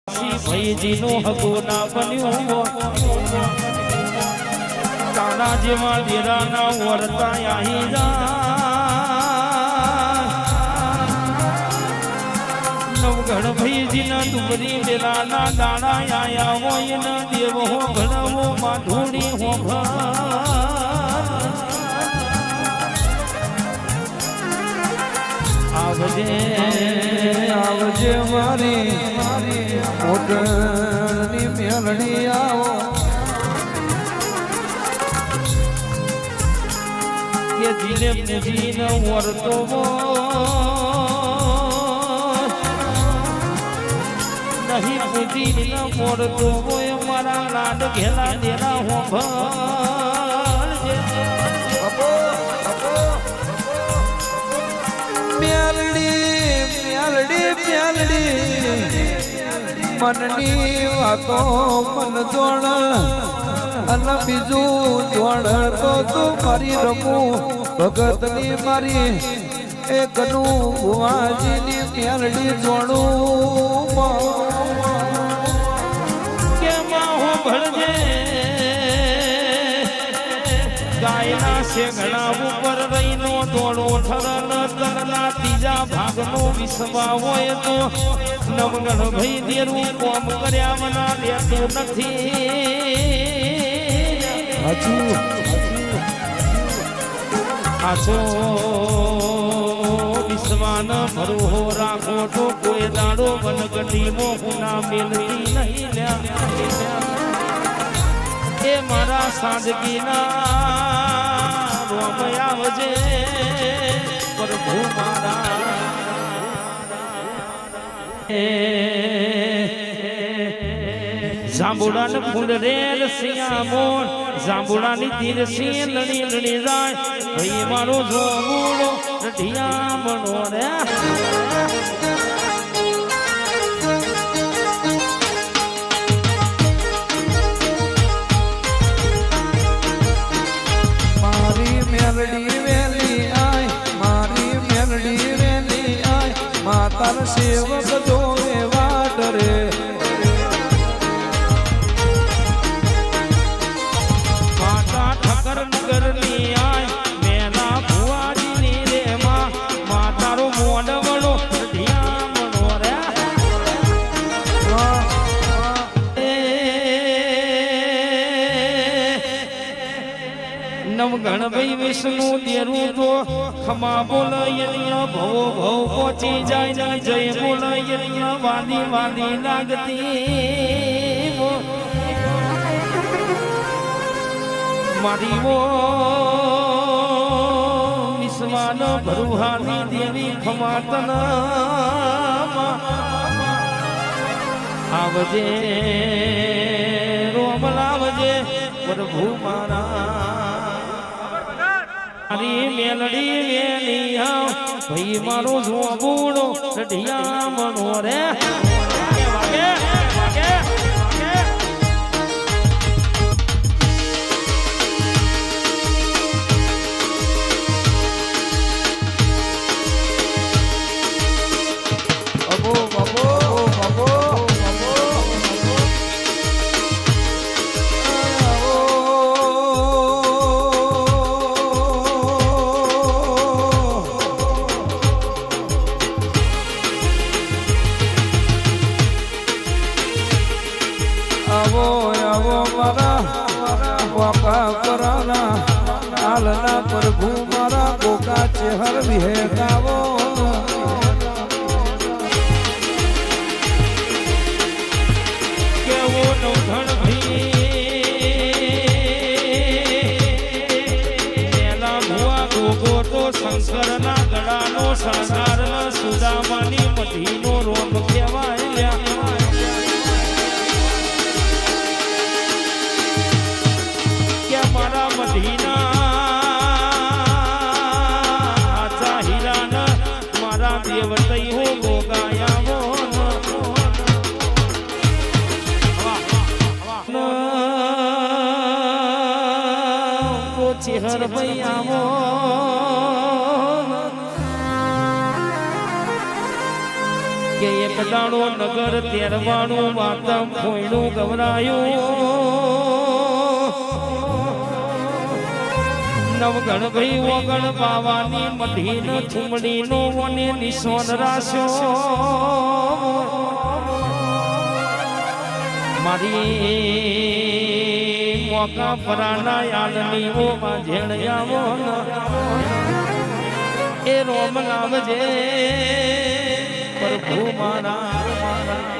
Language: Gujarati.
ભાઈજી નું હગો ના બન્યું તાના જેવા દેરા ના વર્તા આહી નવગઢ ભાઈજી ના ડુંગરી વેલા ના દાડા આયા હોય ને દેવો ઘણવો માધુડી હો આવજે આવજે મારી મોટરની મેલડી આવો કે દિલે પૂજીને વર્તો નહીં પૂજીને વર્તો હોય મારા લાડ ઘેલા દેરા હો મનની વાતો મન જોડ અને બીજું જોડ તો તું મારી રમું ભગતની મારી એકનું ભુવાજીની મેલડી જોડું કેમાં હો ભળજે ગાયના શેગણા ઉપર રહીનો દોડો ઠરન તરના ત્રીજા ભાગનો વિસવા હોય તો નવગણ ભાઈ દેરું કોમ કર્યા મના લેતું નથી આછો વિશ્વાન ભરો રાખો તો કોઈ દાડો વનગઢી મોહના મેલતી નહીં લ્યા એ મારા સાદગીના રોમ આવજે પ્રભુ મારા જાંબુડાને ફૂલ રેલ સિયા મોર જાંબુડાની તીર સિંહ લડી લડી જાય ભાઈ મારો જોબુડો રઢિયા બનો રે મેલડી વેલી આય મારી મેલડી વેલી આય માતાર સેવક જોવે વાટ રે માતા ઠકર નગર ની આય મેના ભુવાજી ની રે માં માતારો મોડવડો ધ્યાન મનો રે નવગણ ભાઈ વિષ્ણુ દેરું તો ખમા બોલયનિયા ભવો ભવ પહોંચી જાય ને જય બોલયનિયા વાદી વાદી લાગતી મારી વો વિશ્વાન ભરુહાની દેવી ખમાતન આવજે રોમ લાવજે પ્રભુ મારા મારી મેલડી વેલી આવ ભાઈ મારો જોબુડો રઢિયા મનો રે વાગે વાગે અબો બબો બબો આવો આવો મારા બાપા કરાના હાલના પ્રભુ મારા ગોકા ચેહર વિહેગાવો કેવો નવઘણ ભાઈ પેલા ભુવા ગોગો તો શંકરના ગળાનો સંસાર સુદામાની મઢીનો રોગ કહેવાય મારા મધીના આચા હીરાના મારા દેવતઈ હો ગોગાયા ચેહર ભાઈ આવો કે એક દાડો નગર તેરવાણું વાતમ ફોયણું ગવરાયું નવગણ ભાઈ વગણ બાવાની મઢી ન થુમડી નો વને નિશોન રાસ્યો મારી મોકા પરાના યાદની ઓ જેણયાવો એ રોમ લાવજે પ્રભુ મારા